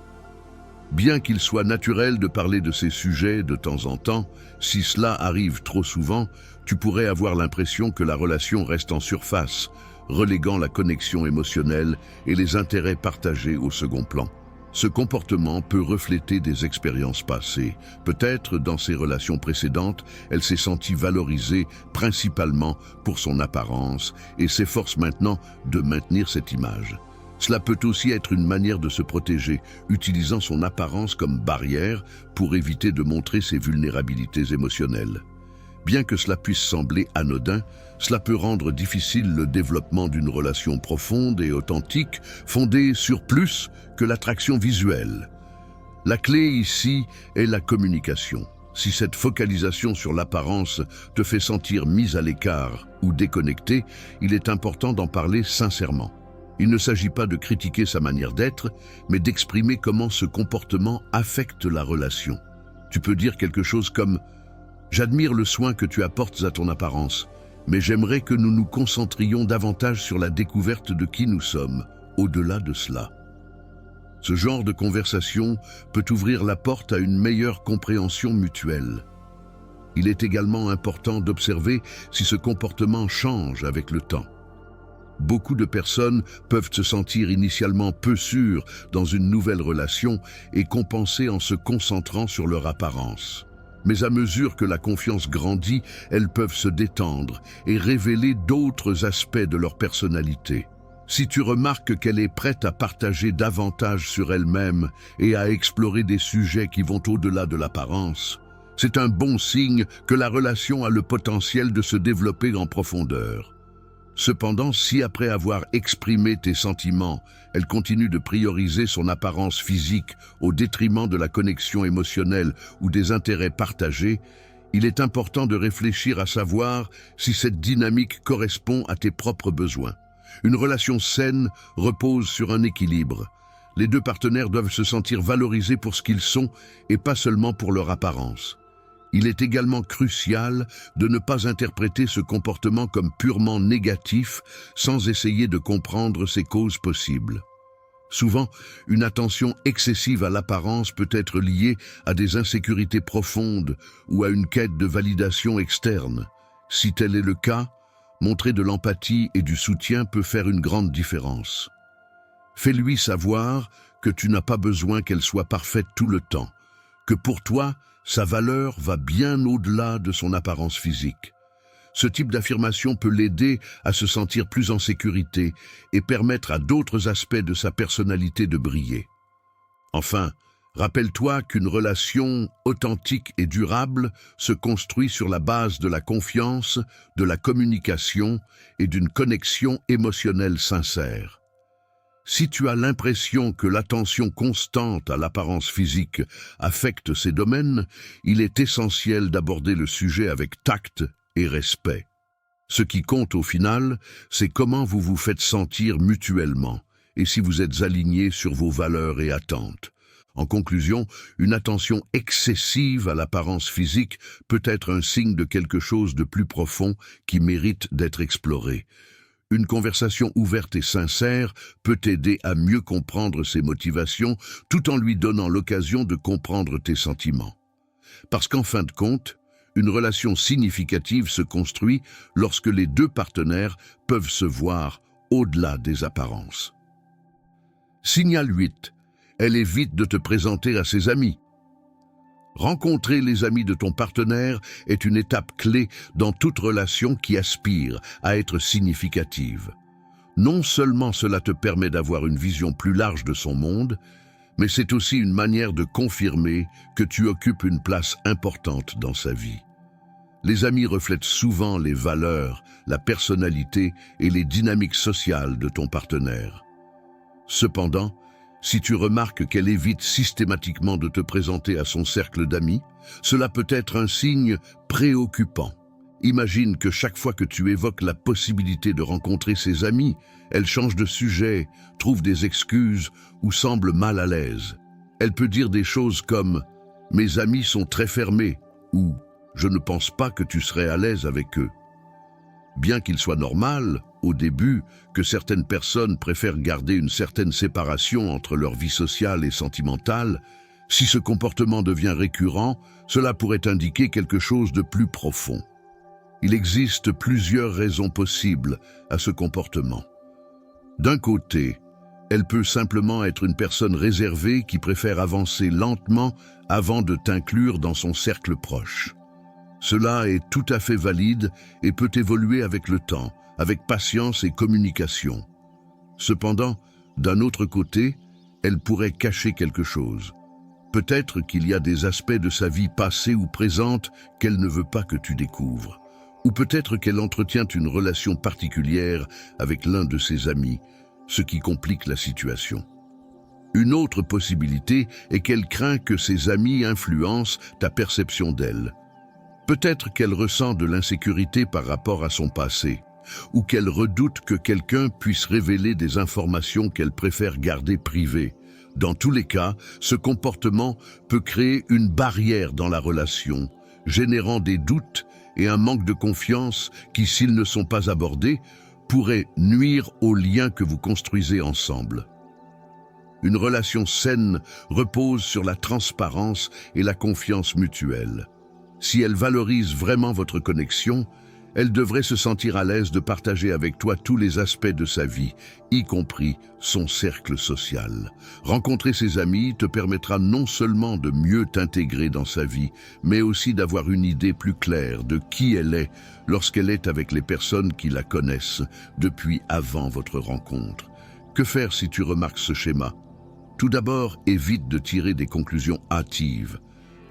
Bien qu'il soit naturel de parler de ces sujets de temps en temps, si cela arrive trop souvent, tu pourrais avoir l'impression que la relation reste en surface, reléguant la connexion émotionnelle et les intérêts partagés au second plan. Ce comportement peut refléter des expériences passées. Peut-être, dans ses relations précédentes, elle s'est sentie valorisée principalement pour son apparence et s'efforce maintenant de maintenir cette image. Cela peut aussi être une manière de se protéger, utilisant son apparence comme barrière pour éviter de montrer ses vulnérabilités émotionnelles. Bien que cela puisse sembler anodin, cela peut rendre difficile le développement d'une relation profonde et authentique, fondée sur plus que l'attraction visuelle. La clé ici est la communication. Si cette focalisation sur l'apparence te fait sentir mise à l'écart ou déconnectée, il est important d'en parler sincèrement. Il ne s'agit pas de critiquer sa manière d'être, mais d'exprimer comment ce comportement affecte la relation. Tu peux dire quelque chose comme « J'admire le soin que tu apportes à ton apparence, mais j'aimerais que nous nous concentrions davantage sur la découverte de qui nous sommes, au-delà de cela. » Ce genre de conversation peut ouvrir la porte à une meilleure compréhension mutuelle. Il est également important d'observer si ce comportement change avec le temps. Beaucoup de personnes peuvent se sentir initialement peu sûres dans une nouvelle relation et compenser en se concentrant sur leur apparence. Mais à mesure que la confiance grandit, elles peuvent se détendre et révéler d'autres aspects de leur personnalité. Si tu remarques qu'elle est prête à partager davantage sur elle-même et à explorer des sujets qui vont au-delà de l'apparence, c'est un bon signe que la relation a le potentiel de se développer en profondeur. Cependant, si après avoir exprimé tes sentiments, elle continue de prioriser son apparence physique au détriment de la connexion émotionnelle ou des intérêts partagés, il est important de réfléchir à savoir si cette dynamique correspond à tes propres besoins. Une relation saine repose sur un équilibre. Les deux partenaires doivent se sentir valorisés pour ce qu'ils sont et pas seulement pour leur apparence. Il est également crucial de ne pas interpréter ce comportement comme purement négatif sans essayer de comprendre ses causes possibles. Souvent, une attention excessive à l'apparence peut être liée à des insécurités profondes ou à une quête de validation externe. Si tel est le cas, montrer de l'empathie et du soutien peut faire une grande différence. Fais-lui savoir que tu n'as pas besoin qu'elle soit parfaite tout le temps, que pour toi, sa valeur va bien au-delà de son apparence physique. Ce type d'affirmation peut l'aider à se sentir plus en sécurité et permettre à d'autres aspects de sa personnalité de briller. Enfin, rappelle-toi qu'une relation authentique et durable se construit sur la base de la confiance, de la communication et d'une connexion émotionnelle sincère. Si tu as l'impression que l'attention constante à l'apparence physique affecte ces domaines, il est essentiel d'aborder le sujet avec tact et respect. Ce qui compte au final, c'est comment vous vous faites sentir mutuellement et si vous êtes alignés sur vos valeurs et attentes. En conclusion, une attention excessive à l'apparence physique peut être un signe de quelque chose de plus profond qui mérite d'être exploré. Une conversation ouverte et sincère peut t'aider à mieux comprendre ses motivations tout en lui donnant l'occasion de comprendre tes sentiments. Parce qu'en fin de compte, une relation significative se construit lorsque les deux partenaires peuvent se voir au-delà des apparences. Signal 8. Elle évite de te présenter à ses amis. Rencontrer les amis de ton partenaire est une étape clé dans toute relation qui aspire à être significative. Non seulement cela te permet d'avoir une vision plus large de son monde, mais c'est aussi une manière de confirmer que tu occupes une place importante dans sa vie. Les amis reflètent souvent les valeurs, la personnalité et les dynamiques sociales de ton partenaire. Cependant, si tu remarques qu'elle évite systématiquement de te présenter à son cercle d'amis, cela peut être un signe préoccupant. Imagine que chaque fois que tu évoques la possibilité de rencontrer ses amis, elle change de sujet, trouve des excuses ou semble mal à l'aise. Elle peut dire des choses comme « Mes amis sont très fermés » ou « Je ne pense pas que tu serais à l'aise avec eux ». Bien qu'il soit normal, au début, que certaines personnes préfèrent garder une certaine séparation entre leur vie sociale et sentimentale, si ce comportement devient récurrent, cela pourrait indiquer quelque chose de plus profond. Il existe plusieurs raisons possibles à ce comportement. D'un côté, elle peut simplement être une personne réservée qui préfère avancer lentement avant de t'inclure dans son cercle proche. Cela est tout à fait valide et peut évoluer avec le temps, avec patience et communication. Cependant, d'un autre côté, elle pourrait cacher quelque chose. Peut-être qu'il y a des aspects de sa vie passée ou présente qu'elle ne veut pas que tu découvres. Ou peut-être qu'elle entretient une relation particulière avec l'un de ses amis, ce qui complique la situation. Une autre possibilité est qu'elle craint que ses amis influencent ta perception d'elle. Peut-être qu'elle ressent de l'insécurité par rapport à son passé, ou qu'elle redoute que quelqu'un puisse révéler des informations qu'elle préfère garder privées. Dans tous les cas, ce comportement peut créer une barrière dans la relation, générant des doutes et un manque de confiance qui, s'ils ne sont pas abordés, pourraient nuire au lien que vous construisez ensemble. Une relation saine repose sur la transparence et la confiance mutuelle. Si elle valorise vraiment votre connexion, elle devrait se sentir à l'aise de partager avec toi tous les aspects de sa vie, y compris son cercle social. Rencontrer ses amis te permettra non seulement de mieux t'intégrer dans sa vie, mais aussi d'avoir une idée plus claire de qui elle est lorsqu'elle est avec les personnes qui la connaissent depuis avant votre rencontre. Que faire si tu remarques ce schéma? Tout d'abord, évite de tirer des conclusions hâtives.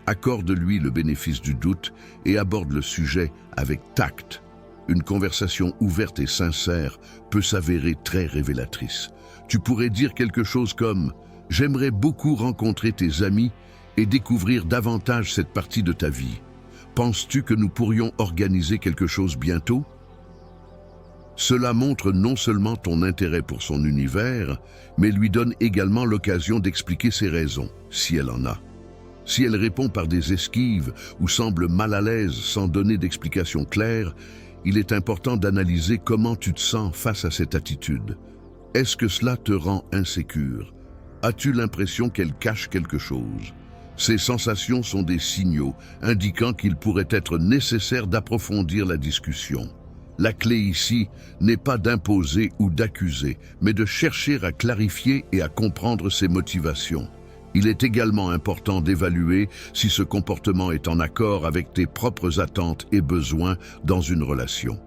Accorde-lui le bénéfice du doute et aborde le sujet avec tact. Une conversation ouverte et sincère peut s'avérer très révélatrice. Tu pourrais dire quelque chose comme « J'aimerais beaucoup rencontrer tes amis et découvrir davantage cette partie de ta vie. Penses-tu que nous pourrions organiser quelque chose bientôt ?» Cela montre non seulement ton intérêt pour son univers, mais lui donne également l'occasion d'expliquer ses raisons, si elle en a. Si elle répond par des esquives ou semble mal à l'aise sans donner d'explication claire, il est important d'analyser comment tu te sens face à cette attitude. Est-ce que cela te rend insécure? As-tu l'impression qu'elle cache quelque chose? Ces sensations sont des signaux indiquant qu'il pourrait être nécessaire d'approfondir la discussion. La clé ici n'est pas d'imposer ou d'accuser, mais de chercher à clarifier et à comprendre ses motivations. Il est également important d'évaluer si ce comportement est en accord avec tes propres attentes et besoins dans une relation.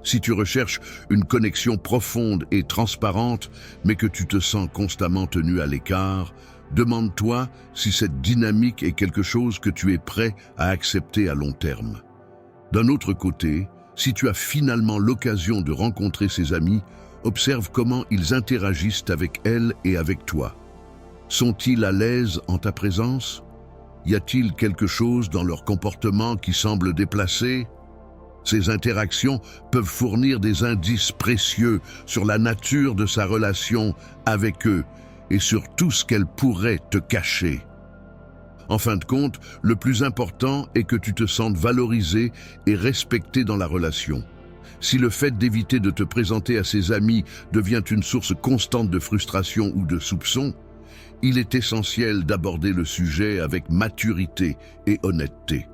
Si tu recherches une connexion profonde et transparente, mais que tu te sens constamment tenu à l'écart, demande-toi si cette dynamique est quelque chose que tu es prêt à accepter à long terme. D'un autre côté, si tu as finalement l'occasion de rencontrer ses amis, observe comment ils interagissent avec elle et avec toi. Sont-ils à l'aise en ta présence? Y a-t-il quelque chose dans leur comportement qui semble déplacé? Ces interactions peuvent fournir des indices précieux sur la nature de sa relation avec eux et sur tout ce qu'elle pourrait te cacher. En fin de compte, le plus important est que tu te sentes valorisé et respecté dans la relation. Si le fait d'éviter de te présenter à ses amis devient une source constante de frustration ou de soupçon, il est essentiel d'aborder le sujet avec maturité et honnêteté.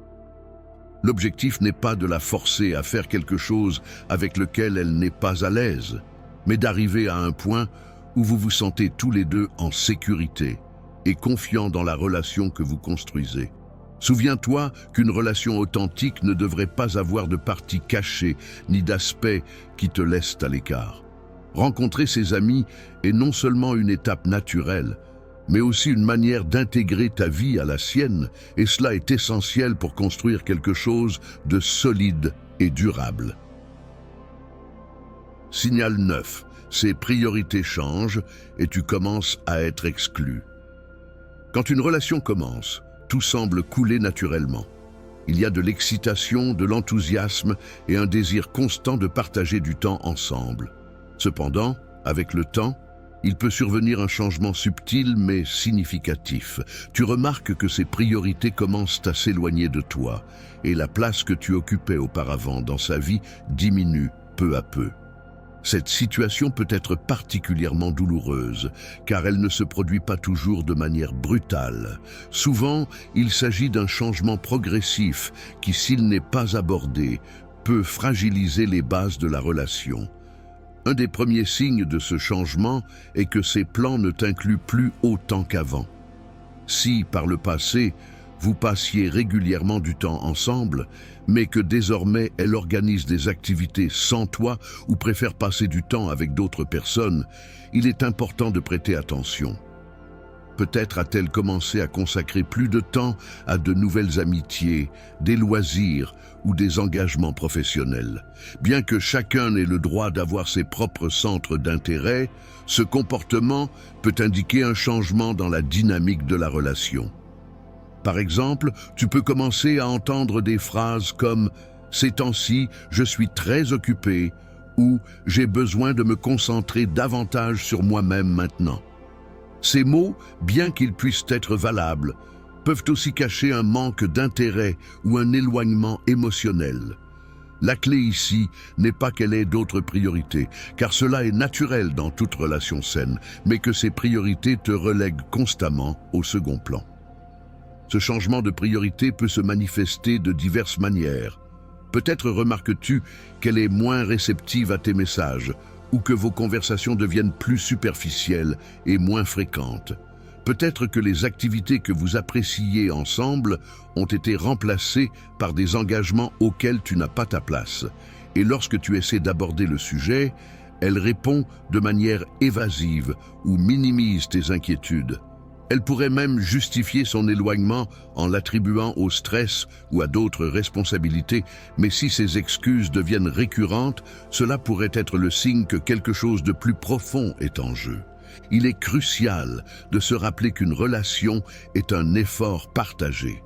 L'objectif n'est pas de la forcer à faire quelque chose avec lequel elle n'est pas à l'aise, mais d'arriver à un point où vous vous sentez tous les deux en sécurité et confiants dans la relation que vous construisez. Souviens-toi qu'une relation authentique ne devrait pas avoir de parties cachées ni d'aspects qui te laissent à l'écart. Rencontrer ses amis est non seulement une étape naturelle, mais aussi une manière d'intégrer ta vie à la sienne, et cela est essentiel pour construire quelque chose de solide et durable. Signal 9. Ses priorités changent et tu commences à être exclu. Quand une relation commence, tout semble couler naturellement. Il y a de l'excitation, de l'enthousiasme et un désir constant de partager du temps ensemble. Cependant, avec le temps, il peut survenir un changement subtil mais significatif. Tu remarques que ses priorités commencent à s'éloigner de toi et la place que tu occupais auparavant dans sa vie diminue peu à peu. Cette situation peut être particulièrement douloureuse, car elle ne se produit pas toujours de manière brutale. Souvent, il s'agit d'un changement progressif qui, s'il n'est pas abordé, peut fragiliser les bases de la relation. Un des premiers signes de ce changement est que ses plans ne t'incluent plus autant qu'avant. Si, par le passé, vous passiez régulièrement du temps ensemble, mais que désormais elle organise des activités sans toi ou préfère passer du temps avec d'autres personnes, il est important de prêter attention. Peut-être a-t-elle commencé à consacrer plus de temps à de nouvelles amitiés, des loisirs ou des engagements professionnels. Bien que chacun ait le droit d'avoir ses propres centres d'intérêt, ce comportement peut indiquer un changement dans la dynamique de la relation. Par exemple, tu peux commencer à entendre des phrases comme « Ces temps-ci, je suis très occupé » ou « J'ai besoin de me concentrer davantage sur moi-même maintenant ». Ces mots, bien qu'ils puissent être valables, peuvent aussi cacher un manque d'intérêt ou un éloignement émotionnel. La clé ici n'est pas qu'elle ait d'autres priorités, car cela est naturel dans toute relation saine, mais que ces priorités te relèguent constamment au second plan. Ce changement de priorité peut se manifester de diverses manières. Peut-être remarques-tu qu'elle est moins réceptive à tes messages ou que vos conversations deviennent plus superficielles et moins fréquentes. Peut-être que les activités que vous appréciez ensemble ont été remplacées par des engagements auxquels tu n'as pas ta place. Et lorsque tu essaies d'aborder le sujet, elle répond de manière évasive ou minimise tes inquiétudes. Elle pourrait même justifier son éloignement en l'attribuant au stress ou à d'autres responsabilités, mais si ces excuses deviennent récurrentes, cela pourrait être le signe que quelque chose de plus profond est en jeu. Il est crucial de se rappeler qu'une relation est un effort partagé.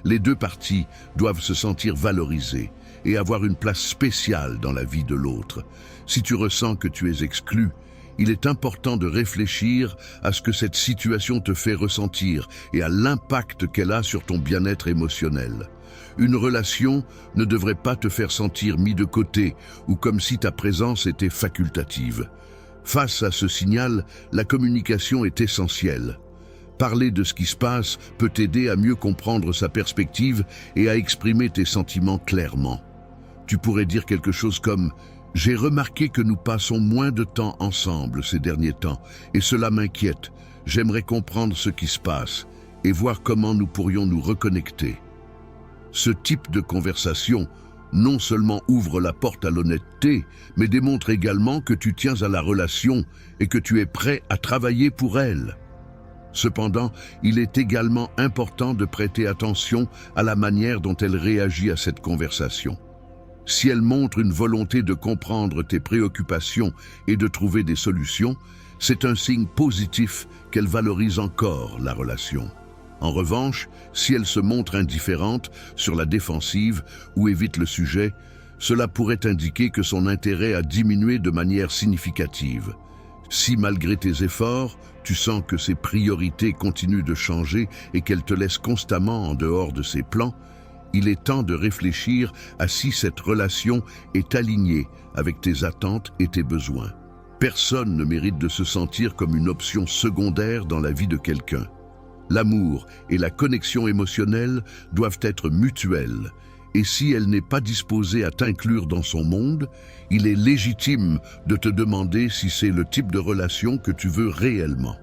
Les deux parties doivent se sentir valorisées et avoir une place spéciale dans la vie de l'autre. Si tu ressens que tu es exclu, il est important de réfléchir à ce que cette situation te fait ressentir et à l'impact qu'elle a sur ton bien-être émotionnel. Une relation ne devrait pas te faire sentir mis de côté ou comme si ta présence était facultative. Face à ce signal, la communication est essentielle. Parler de ce qui se passe peut t'aider à mieux comprendre sa perspective et à exprimer tes sentiments clairement. Tu pourrais dire quelque chose comme « J'ai remarqué que nous passons moins de temps ensemble ces derniers temps et cela m'inquiète. J'aimerais comprendre ce qui se passe et voir comment nous pourrions nous reconnecter. » Ce type de conversation non seulement ouvre la porte à l'honnêteté, mais démontre également que tu tiens à la relation et que tu es prêt à travailler pour elle. Cependant, il est également important de prêter attention à la manière dont elle réagit à cette conversation. Si elle montre une volonté de comprendre tes préoccupations et de trouver des solutions, c'est un signe positif qu'elle valorise encore la relation. En revanche, si elle se montre indifférente, sur la défensive ou évite le sujet, cela pourrait indiquer que son intérêt a diminué de manière significative. Si malgré tes efforts, tu sens que ses priorités continuent de changer et qu'elle te laisse constamment en dehors de ses plans, il est temps de réfléchir à si cette relation est alignée avec tes attentes et tes besoins. Personne ne mérite de se sentir comme une option secondaire dans la vie de quelqu'un. L'amour et la connexion émotionnelle doivent être mutuelles, et si elle n'est pas disposée à t'inclure dans son monde, il est légitime de te demander si c'est le type de relation que tu veux réellement.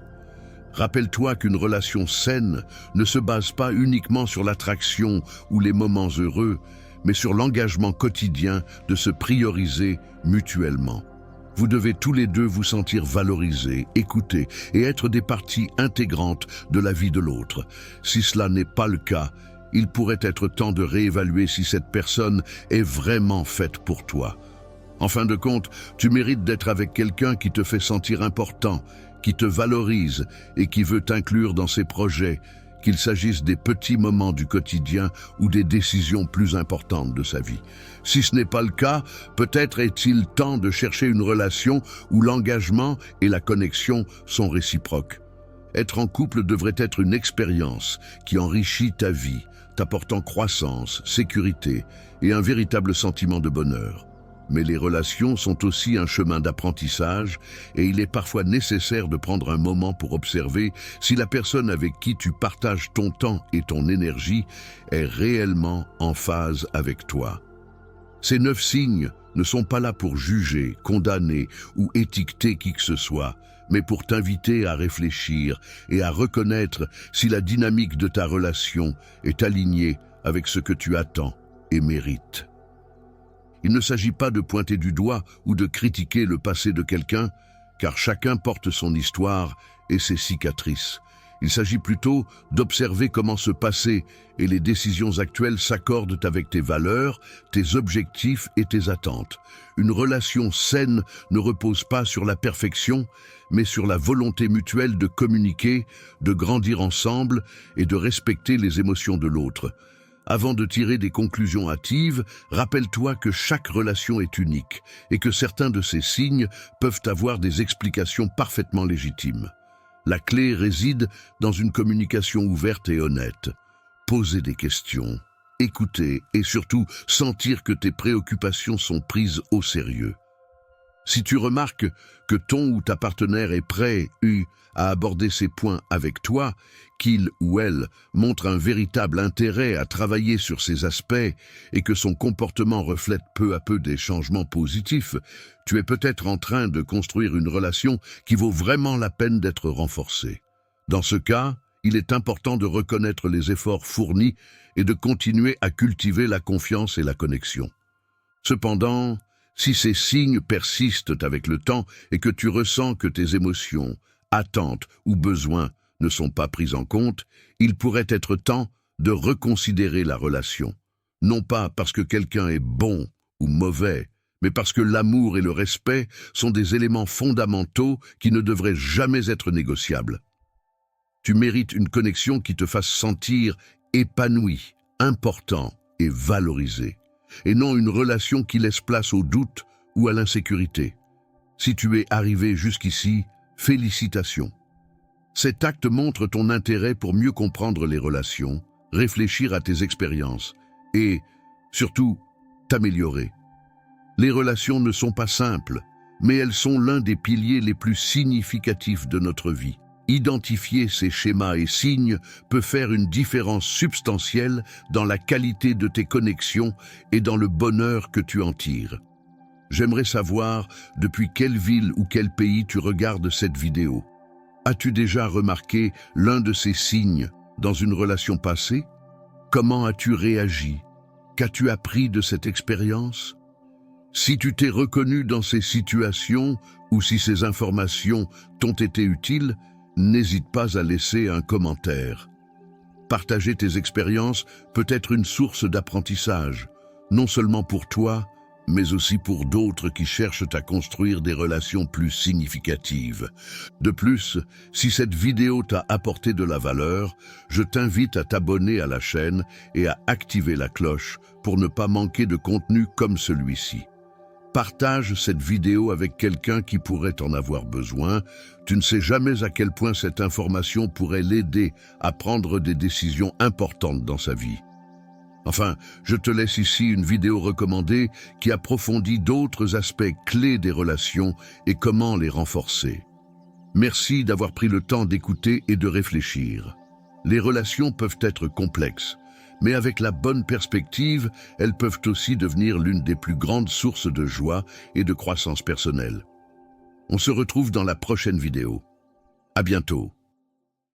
Rappelle-toi qu'une relation saine ne se base pas uniquement sur l'attraction ou les moments heureux, mais sur l'engagement quotidien de se prioriser mutuellement. Vous devez tous les deux vous sentir valorisés, écoutés et être des parties intégrantes de la vie de l'autre. Si cela n'est pas le cas, il pourrait être temps de réévaluer si cette personne est vraiment faite pour toi. En fin de compte, tu mérites d'être avec quelqu'un qui te fait sentir important, qui te valorise et qui veut t'inclure dans ses projets, qu'il s'agisse des petits moments du quotidien ou des décisions plus importantes de sa vie. Si ce n'est pas le cas, peut-être est-il temps de chercher une relation où l'engagement et la connexion sont réciproques. Être en couple devrait être une expérience qui enrichit ta vie, t'apportant croissance, sécurité et un véritable sentiment de bonheur. Mais les relations sont aussi un chemin d'apprentissage et il est parfois nécessaire de prendre un moment pour observer si la personne avec qui tu partages ton temps et ton énergie est réellement en phase avec toi. Ces 9 signes ne sont pas là pour juger, condamner ou étiqueter qui que ce soit, mais pour t'inviter à réfléchir et à reconnaître si la dynamique de ta relation est alignée avec ce que tu attends et mérites. Il ne s'agit pas de pointer du doigt ou de critiquer le passé de quelqu'un, car chacun porte son histoire et ses cicatrices. Il s'agit plutôt d'observer comment ce passé et les décisions actuelles s'accordent avec tes valeurs, tes objectifs et tes attentes. Une relation saine ne repose pas sur la perfection, mais sur la volonté mutuelle de communiquer, de grandir ensemble et de respecter les émotions de l'autre. Avant de tirer des conclusions hâtives, rappelle-toi que chaque relation est unique et que certains de ces signes peuvent avoir des explications parfaitement légitimes. La clé réside dans une communication ouverte et honnête. Poser des questions, écouter et surtout sentir que tes préoccupations sont prises au sérieux. Si tu remarques que ton ou ta partenaire est prêt à aborder ces points avec toi, qu'il ou elle montre un véritable intérêt à travailler sur ces aspects et que son comportement reflète peu à peu des changements positifs, tu es peut-être en train de construire une relation qui vaut vraiment la peine d'être renforcée. Dans ce cas, il est important de reconnaître les efforts fournis et de continuer à cultiver la confiance et la connexion. Cependant, si ces signes persistent avec le temps et que tu ressens que tes émotions, attentes ou besoins ne sont pas pris en compte, il pourrait être temps de reconsidérer la relation. Non pas parce que quelqu'un est bon ou mauvais, mais parce que l'amour et le respect sont des éléments fondamentaux qui ne devraient jamais être négociables. Tu mérites une connexion qui te fasse sentir épanoui, important et valorisé, et non une relation qui laisse place au doute ou à l'insécurité. Si tu es arrivé jusqu'ici, félicitations. Cet acte montre ton intérêt pour mieux comprendre les relations, réfléchir à tes expériences et, surtout, t'améliorer. Les relations ne sont pas simples, mais elles sont l'un des piliers les plus significatifs de notre vie. Identifier ces schémas et signes peut faire une différence substantielle dans la qualité de tes connexions et dans le bonheur que tu en tires. J'aimerais savoir depuis quelle ville ou quel pays tu regardes cette vidéo. As-tu déjà remarqué l'un de ces signes dans une relation passée? Comment as-tu réagi? Qu'as-tu appris de cette expérience? Si tu t'es reconnu dans ces situations ou si ces informations t'ont été utiles, n'hésite pas à laisser un commentaire. Partager tes expériences peut être une source d'apprentissage, non seulement pour toi, mais aussi pour d'autres qui cherchent à construire des relations plus significatives. De plus, si cette vidéo t'a apporté de la valeur, je t'invite à t'abonner à la chaîne et à activer la cloche pour ne pas manquer de contenu comme celui-ci. Partage cette vidéo avec quelqu'un qui pourrait en avoir besoin. Tu ne sais jamais à quel point cette information pourrait l'aider à prendre des décisions importantes dans sa vie. Enfin, je te laisse ici une vidéo recommandée qui approfondit d'autres aspects clés des relations et comment les renforcer. Merci d'avoir pris le temps d'écouter et de réfléchir. Les relations peuvent être complexes, mais avec la bonne perspective, elles peuvent aussi devenir l'une des plus grandes sources de joie et de croissance personnelle. On se retrouve dans la prochaine vidéo. À bientôt.